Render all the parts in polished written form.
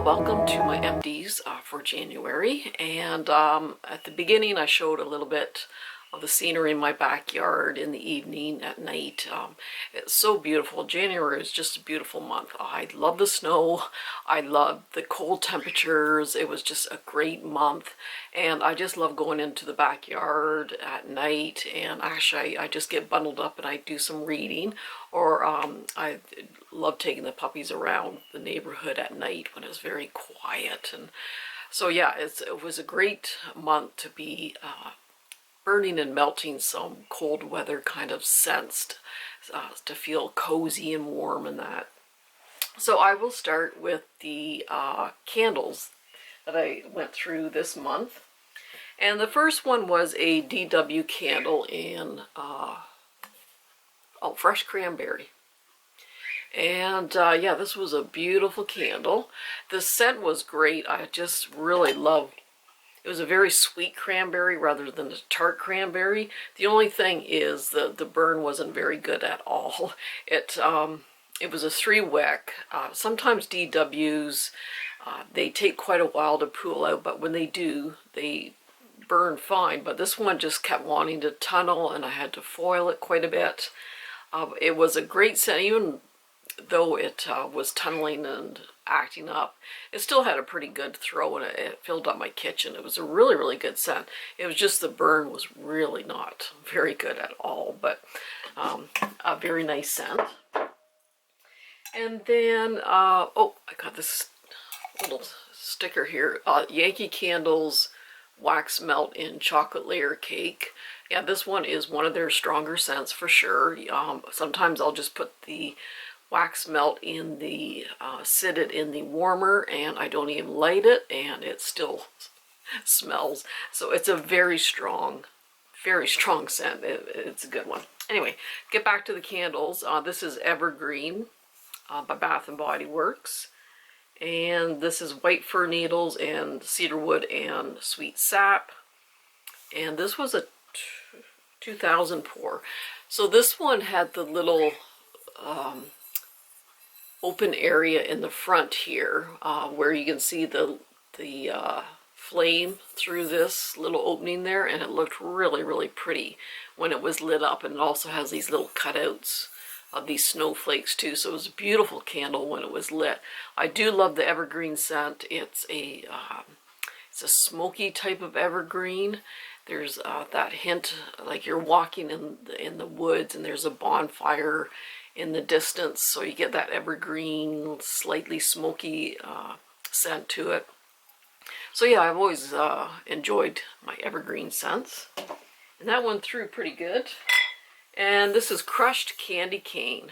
welcome to my empties for January. And at the beginning I showed a little bit of the scenery in my backyard in the evening, at night. It's so beautiful. January is just a beautiful month. I love the snow. I love the cold temperatures. It was just a great month. And I just love going into the backyard at night. And actually I just get bundled up and I do some reading. Or I love taking the puppies around the neighborhood at night when it's very quiet. And so yeah, it was a great month to be burning and melting some cold weather kind of scents, to feel cozy and warm and that. So I will start with the candles that I went through this month. And the first one was a DW candle in fresh cranberry. And yeah, this was a beautiful candle. The scent was great. I just really loved it. It was a very sweet cranberry rather than a tart cranberry. The only thing is the burn wasn't very good at all. It was a 3-wick. Sometimes DWs, they take quite a while to pool out, but when they do, they burn fine. But this one just kept wanting to tunnel, and I had to foil it quite a bit. It was a great scent, even though it was tunneling and acting up. It still had a pretty good throw, and it filled up my kitchen. It was a really, really good scent. It was just the burn was really not very good at all, but a very nice scent. And then, oh, I got this little sticker here. Yankee Candles Wax Melt in Chocolate Layer Cake. Yeah, this one is one of their stronger scents for sure. Sometimes I'll just put the wax melt in the, sit it in the warmer, and I don't even light it, and it still smells. So it's a very strong scent. It's a good one. Anyway, get back to the candles. This is Evergreen by Bath & Body Works. And this is White Fir Needles and Cedarwood and Sweet Sap. And this was a 2000 pour. So this one had the little open area in the front here, where you can see the flame through this little opening there, and it looked really, really pretty when it was lit up. And it also has these little cutouts of these snowflakes too, so it was a beautiful candle when it was lit. I do love the evergreen scent. It's a smoky type of evergreen. There's that hint like you're walking in the woods and there's a bonfire in the distance, so you get that evergreen, slightly smoky scent to it. So yeah, I've always enjoyed my evergreen scents. And that went through pretty good. And this is Crushed Candy Cane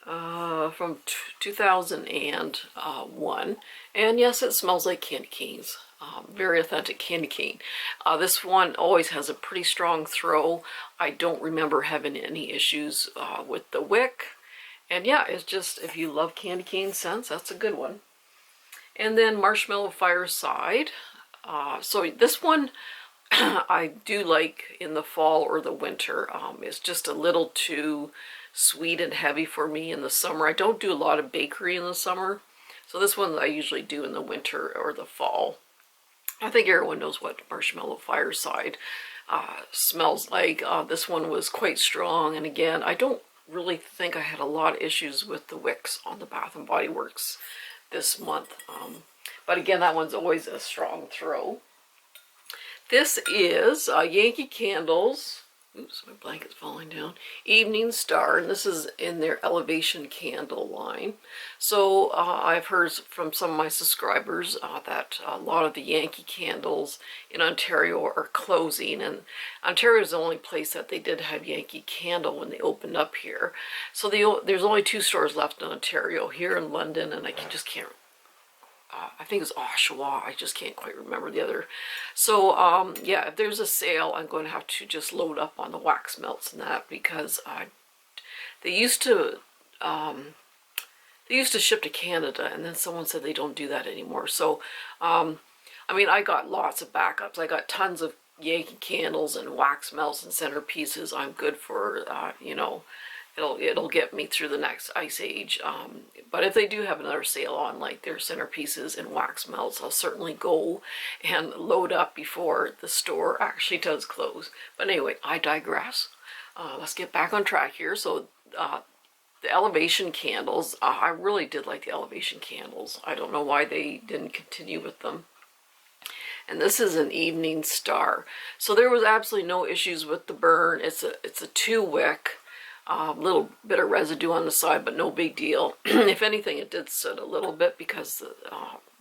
from 2001. And yes, it smells like candy canes. Very authentic candy cane. This one always has a pretty strong throw. I don't remember having any issues with the wick. And yeah, it's just, if you love candy cane scents, that's a good one. And then Marshmallow Fireside. So this one I do like in the fall or the winter. It's just a little too sweet and heavy for me in the summer. I don't do a lot of bakery in the summer. So this one I usually do in the winter or the fall. I think everyone knows what Marshmallow Fireside smells like. This one was quite strong, and again, I don't really think I had a lot of issues with the wicks on the Bath & Body Works this month. But again, that one's always a strong throw. This is Yankee Candles. Oops, my blanket's falling down. Evening Star, and this is in their Elevation Candle line. So I've heard from some of my subscribers that a lot of the Yankee candles in Ontario are closing, and Ontario is the only place that they did have Yankee Candle when they opened up here. So there's only 2 stores left in Ontario, here in London, and I just can't. I think it's Oshawa. I just can't quite remember the other. So yeah, if there's a sale, I'm going to have to just load up on the wax melts and that, because they used to ship to Canada, and then someone said they don't do that anymore. So I mean, I got lots of backups. I got tons of Yankee candles and wax melts and centerpieces. I'm good for you know, it'll get me through the next ice age. But if they do have another sale on like their centerpieces and wax melts, I'll certainly go and load up before the store actually does close. But anyway, I digress. Let's get back on track here. So the elevation candles, I really did like the elevation candles. I don't know why they didn't continue with them. And this is an evening star. So there was absolutely no issues with the burn. It's a 2-wick. Little bit of residue on the side, but no big deal. If anything, it did soot a little bit because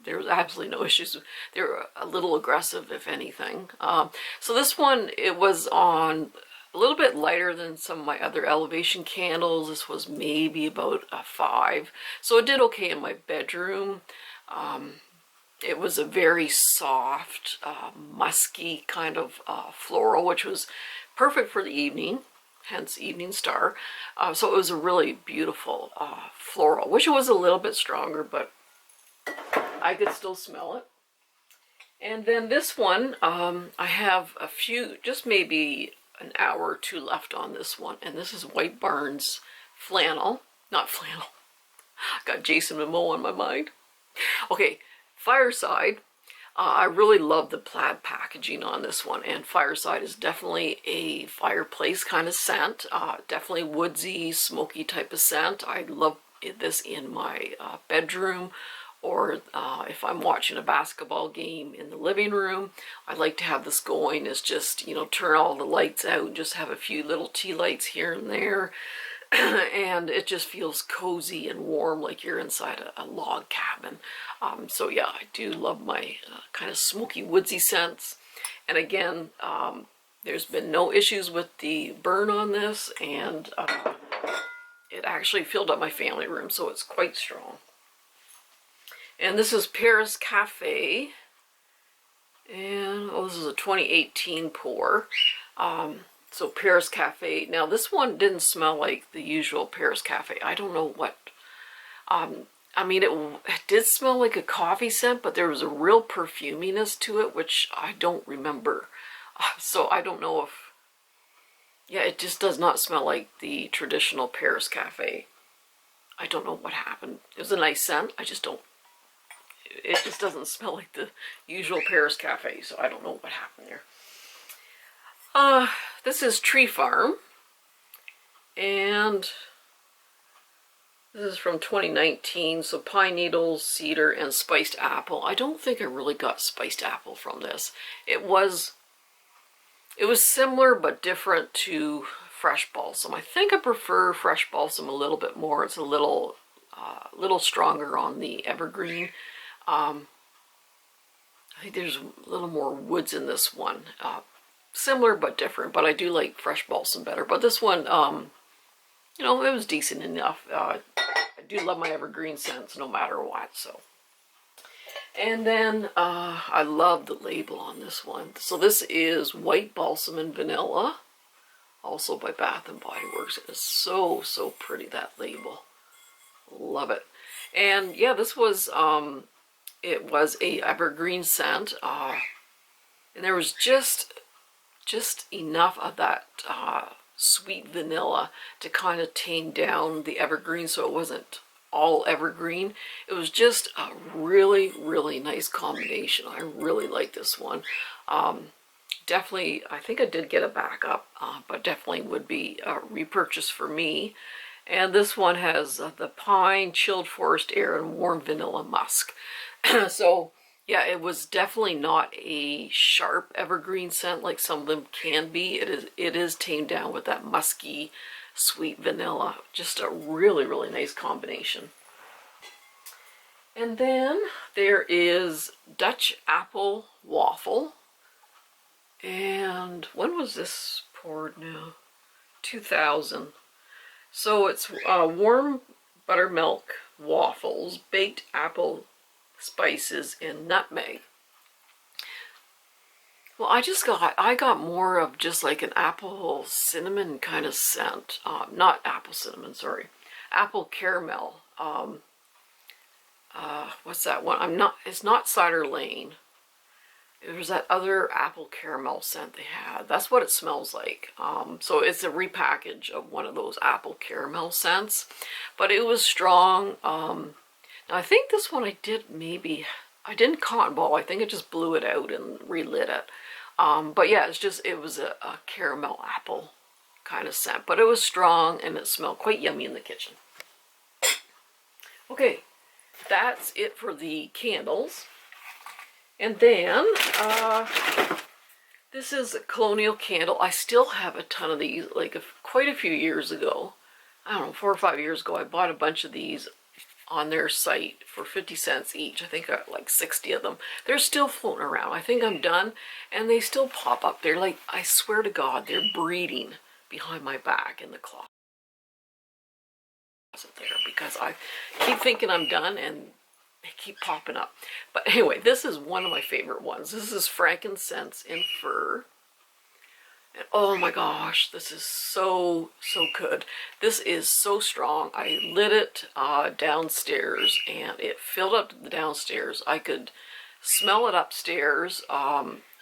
there was absolutely no issues. They were a little aggressive, if anything. So this one, it was on a little bit lighter than some of my other elevation candles. This was maybe about a 5. So it did okay in my bedroom. It was a very soft, musky kind of floral, which was perfect for the evening, hence Evening Star. So it was a really beautiful floral. Wish it was a little bit stronger, but I could still smell it. And then this one, I have a few, just maybe an hour or 2 left on this one. And this is White Barn's flannel, not flannel. I got Jason Momoa on my mind. Okay. Fireside, I really love the plaid packaging on this one, and Fireside is definitely a fireplace kind of scent, definitely woodsy, smoky type of scent. I love this in my bedroom, or if I'm watching a basketball game in the living room, I like to have this going. Is just, you know, turn all the lights out and just have a few little tea lights here and there. And it just feels cozy and warm, like you're inside a log cabin. So yeah, I do love my kind of smoky, woodsy scents. And again, there's been no issues with the burn on this, and it actually filled up my family room, so it's quite strong. And this is Paris Cafe, and this is a 2018 pour. So Paris Cafe. Now this one didn't smell like the usual Paris Cafe. I don't know what. I mean, it did smell like a coffee scent, but there was a real perfuminess to it, which I don't remember. So I don't know if. Yeah, it just does not smell like the traditional Paris Cafe. I don't know what happened. It was a nice scent. I just don't. It just doesn't smell like the usual Paris Cafe. So I don't know what happened there. This is Tree Farm, and this is from 2019, so pine needles, cedar, and spiced apple. I don't think I really got spiced apple from this. It was similar but different to fresh balsam. I think I prefer fresh balsam a little bit more. It's a little stronger on the evergreen. I think there's a little more woods in this one. Similar but different, but I do like fresh balsam better. But this one, you know, it was decent enough. I do love my evergreen scents no matter what, so. And then I love the label on this one. So this is White Balsam and Vanilla, also by Bath & Body Works. It is so, so pretty, that label. Love it. And yeah, this was, it was a evergreen scent, and there was just enough of that sweet vanilla to kind of tame down the evergreen, so it wasn't all evergreen. It was just a really, really nice combination. I really like this one. Definitely, I think I did get a backup, but definitely would be a repurchase for me. And this one has the pine, chilled forest air, and warm vanilla musk. So yeah, it was definitely not a sharp evergreen scent like some of them can be. It is tamed down with that musky, sweet vanilla. Just a really, really nice combination. And then there is Dutch Apple Waffle. And when was this poured now? 2000. So it's warm buttermilk waffles, baked apple spices, and nutmeg. Well, I got more of just like an apple cinnamon kind of scent. Not apple cinnamon, sorry. Apple caramel. What's that one? It's not Cider Lane. There's that other apple caramel scent they had. That's what it smells like. So it's a repackage of one of those apple caramel scents. But it was strong. Now I think this one I didn't cotton ball. I think I just blew it out and relit it. But yeah, it was a caramel apple kind of scent. But it was strong and it smelled quite yummy in the kitchen. Okay, that's it for the candles. And then, this is a Colonial candle. I still have a ton of these, like quite a few years ago. I don't know, 4 or 5 years ago, I bought a bunch of these on their site for 50 cents each. I think I got like 60 of them. They're still floating around. I think I'm done, and they still pop up. They're like, I swear to God, they're breeding behind my back in the closet there, because I keep thinking I'm done, and they keep popping up. But anyway, this is one of my favorite ones. This is frankincense and fir. And oh my gosh, this is so good. This is so strong. I lit it downstairs, and it filled up the downstairs. I could smell it upstairs.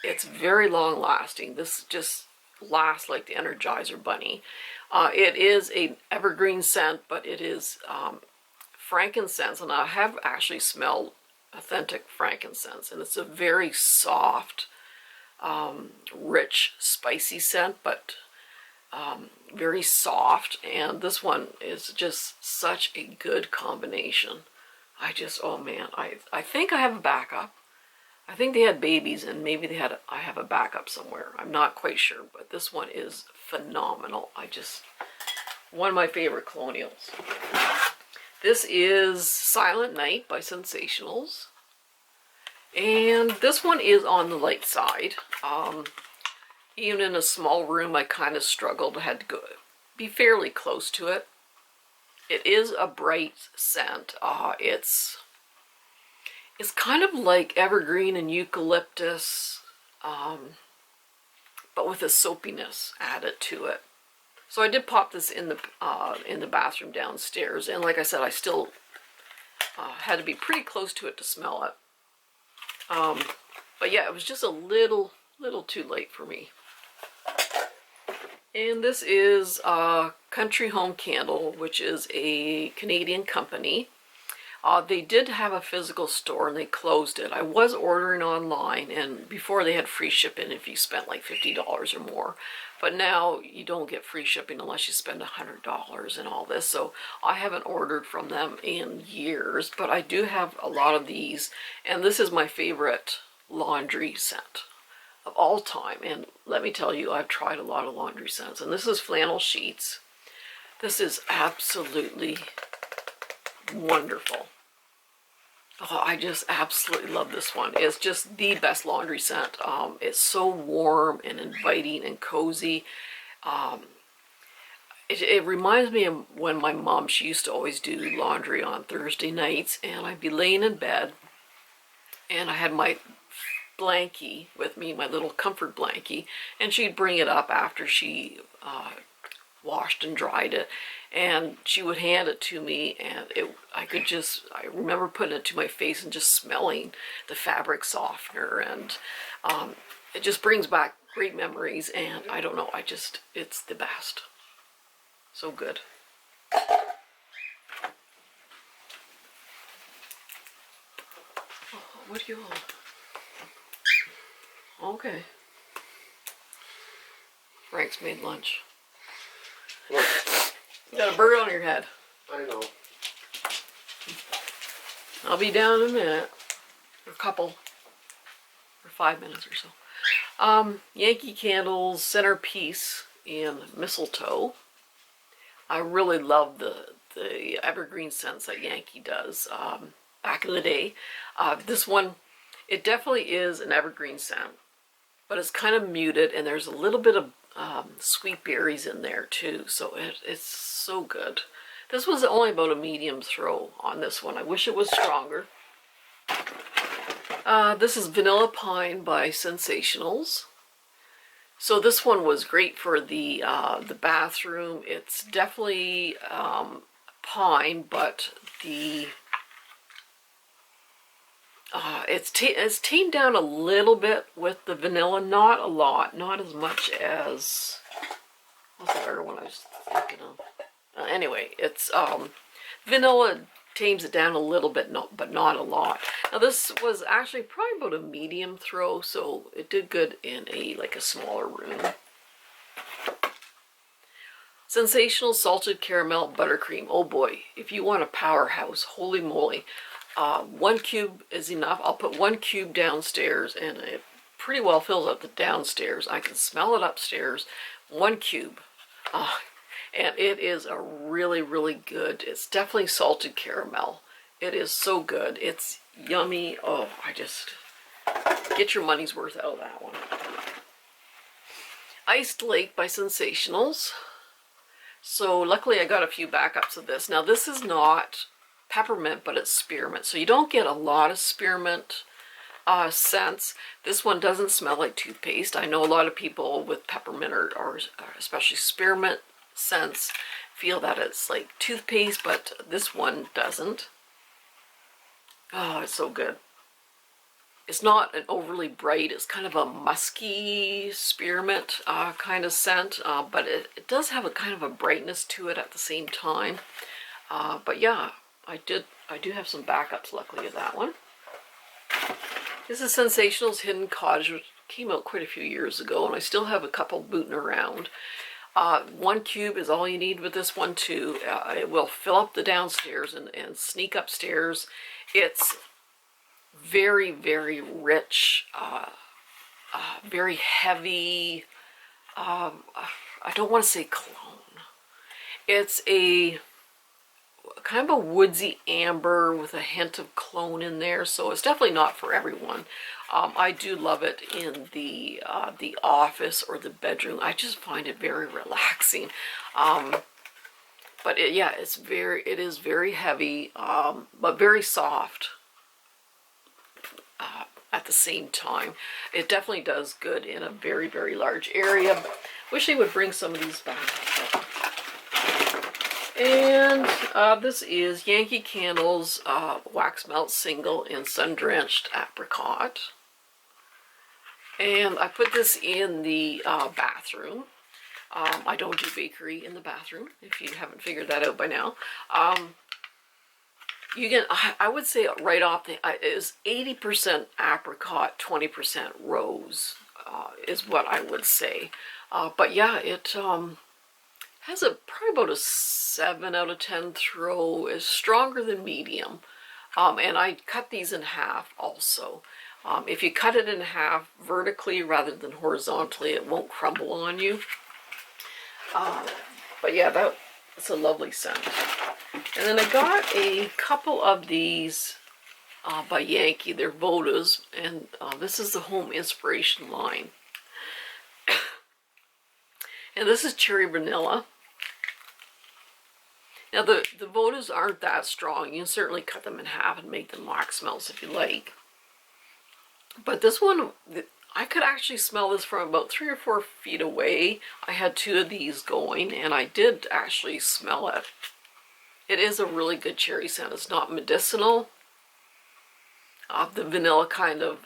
It's very long lasting. This just lasts like the Energizer Bunny. It is an evergreen scent, but it is frankincense, and I have actually smelled authentic frankincense, and it's a very soft, rich, spicy scent, but very soft. And this one is just such a good combination. Oh man, I think I have a backup. I think they had babies, and maybe I have a backup somewhere. I'm not quite sure, but this one is phenomenal. One of my favorite Colonials. This is Silent Night by Sensationals. And this one is on the light side. Even in a small room, I kind of struggled. I had to be fairly close to it. It is a bright scent. It's kind of like evergreen and eucalyptus, but with a soapiness added to it. So I did pop this in the bathroom downstairs, and like I said, I still had to be pretty close to it to smell it. But yeah, it was just a little too late for me. And this is Country Home Candle, which is a Canadian company. They did have a physical store, and they closed it. I was ordering online, and before they had free shipping if you spent like $50 or more. But now you don't get free shipping unless you spend $100 and all this. So I haven't ordered from them in years, but I do have a lot of these. And this is my favorite laundry scent of all time. And let me tell you, I've tried a lot of laundry scents. And this is Flannel Sheets. This is absolutely wonderful. Oh, I just absolutely love this one. It's just the best laundry scent. It's so warm and inviting and cozy. It reminds me of when my mom, she used to always do laundry on Thursday nights, and I'd be laying in bed, and I had my blankie with me, my little comfort blankie, and she'd bring it up after she washed and dried it, and she would hand it to me, and I remember putting it to my face and just smelling the fabric softener, and it just brings back great memories. And I don't know, it's the best. So good. Oh, what do you want? Okay. Frank's made lunch. What? You got a bird on your head. I know. I'll be down in a minute. Or 5 minutes or so. Yankee Candles Centerpiece in Mistletoe. I really love the evergreen scents that Yankee does back in the day. This one, it definitely is an evergreen scent, but it's kind of muted, and there's a little bit of sweet berries in there too, so it's so good. This was only about a medium throw on this one. I wish it was stronger. This is Vanilla Pine by Sensationals. So this one was great for the bathroom. It's definitely pine, but it's tamed down a little bit with the vanilla, not a lot, not as much as what's the other one I was thinking of. Anyway, it's vanilla tames it down a little bit, but not a lot. Now this was actually probably about a medium throw, so it did good in like a smaller room. Sensational salted caramel buttercream. Oh boy, if you want a powerhouse, holy moly. 1 cube is enough. I'll put 1 cube downstairs, and it pretty well fills up the downstairs. I can smell it upstairs. 1 cube. And it is a really, really good, it's definitely salted caramel. It is so good. It's yummy. Oh, I just, get your money's worth out of that one. Iced Lake by Sensationals. So luckily I got a few backups of this. Now this is not peppermint, but it's spearmint. So you don't get a lot of spearmint scents. This one doesn't smell like toothpaste. I know a lot of people with peppermint or especially spearmint scents feel that it's like toothpaste, but this one doesn't. Oh, it's so good. It's not an overly bright, it's kind of a musky spearmint kind of scent, but it does have a kind of a brightness to it at the same time. But yeah, I do have some backups luckily of that one. This is Sensational's Hidden Cottage, which came out quite a few years ago, and I still have a couple booting around. 1 cube is all you need with this one too. It will fill up the downstairs and sneak upstairs. It's very, very rich, very heavy. I don't want to say cologne. It's a kind of a woodsy amber with a hint of cologne in there, so it's definitely not for everyone. I do love it in the office or the bedroom. I just find it very relaxing. But yeah, it is very heavy, but very soft at the same time. It definitely does good in a very, very large area. Wish they would bring some of these back. And this is Yankee Candles Wax Melt Single in Sun Drenched Apricot. And I put this in the bathroom. I don't do bakery in the bathroom, if you haven't figured that out by now. You can, I would say right off, it is 80% apricot, 20% rose, is what I would say. But yeah, it has probably about a 7 out of 10 throw. Is stronger than medium. And I cut these in half also. If you cut it in half vertically rather than horizontally, it won't crumble on you. But yeah, that's a lovely scent. And then I got a couple of these by Yankee. They're Vodas, and this is the Home Inspiration line. And this is Cherry Vanilla. Now the Vodas aren't that strong. You can certainly cut them in half and make them wax melts if you like. But this one, I could actually smell this from about 3 or 4 feet away. I had 2 of these going, and I did actually smell it. It is a really good cherry scent. It's not medicinal. The vanilla kind of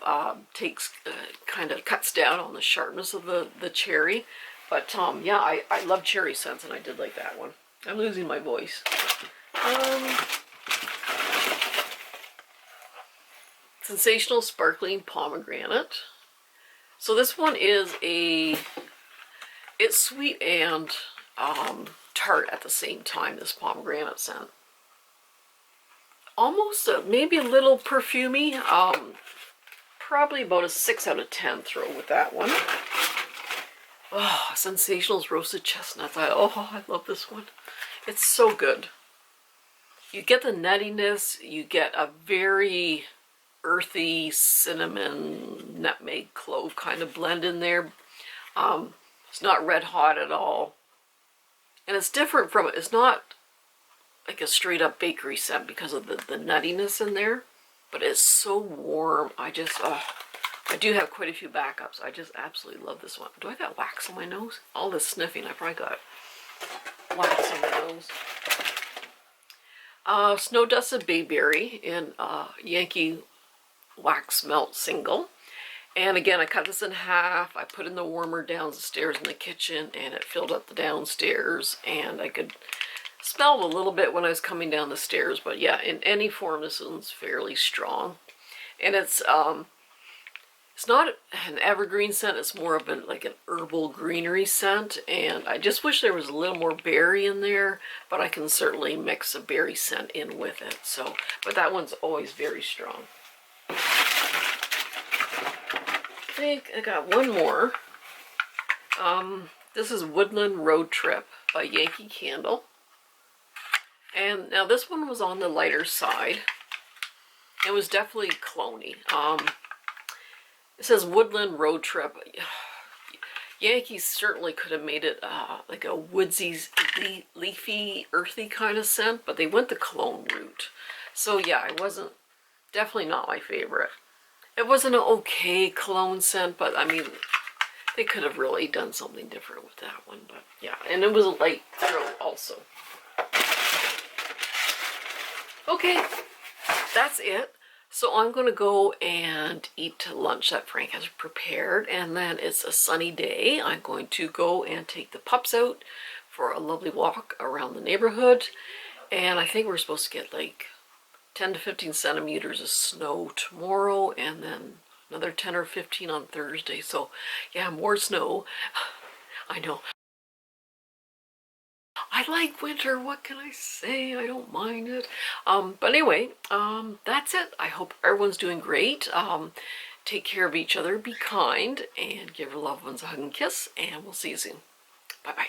cuts down on the sharpness of the cherry. But yeah, I love cherry scents, and I did like that one. I'm losing my voice. Sensational Sparkling Pomegranate. So this one is it's sweet and tart at the same time, this pomegranate scent. Almost maybe a little perfumey. Probably about a 6 out of 10 throw with that one. Oh, Sensational's Roasted Chestnuts. I love this one. It's so good. You get the nuttiness, you get a very earthy cinnamon, nutmeg, clove kind of blend in there. It's not red hot at all. And it's different from it. It's not like a straight up bakery scent because of the nuttiness in there. But it's so warm. I do have quite a few backups. I just absolutely love this one. Do I got wax on my nose? All this sniffing, I probably got wax on my nose. Snow Dusted Bayberry in Yankee wax melt single. And again, I cut this in half. I put in the warmer downstairs in the kitchen, and it filled up the downstairs, and I could smell a little bit when I was coming down the stairs. But yeah, in any form, this one's fairly strong. And it's not an evergreen scent, it's more of like an herbal greenery scent, and I just wish there was a little more berry in there, but I can certainly mix a berry scent in with it. So, but that one's always very strong. I think I got one more. This is Woodland Road Trip by Yankee Candle. And now this one was on the lighter side. It was definitely cloney. It says Woodland Road Trip. Yankees certainly could have made it like a woodsy, leafy, earthy kind of scent, but they went the cologne route. So yeah, it wasn't, definitely not my favorite. It was an okay cologne scent, but I mean, they could have really done something different with that one. But yeah, and it was a light throat also. Okay, that's it. So I'm going to go and eat lunch that Frank has prepared, and then it's a sunny day. I'm going to go and take the pups out for a lovely walk around the neighborhood, and I think we're supposed to get like 10 to 15 centimeters of snow tomorrow, and then another 10 or 15 on Thursday. So yeah, more snow. I know. I like winter, what can I say? I don't mind it. But anyway, that's it. I hope everyone's doing great. Take care of each other, be kind, and give your loved ones a hug and kiss, and we'll see you soon. Bye-bye.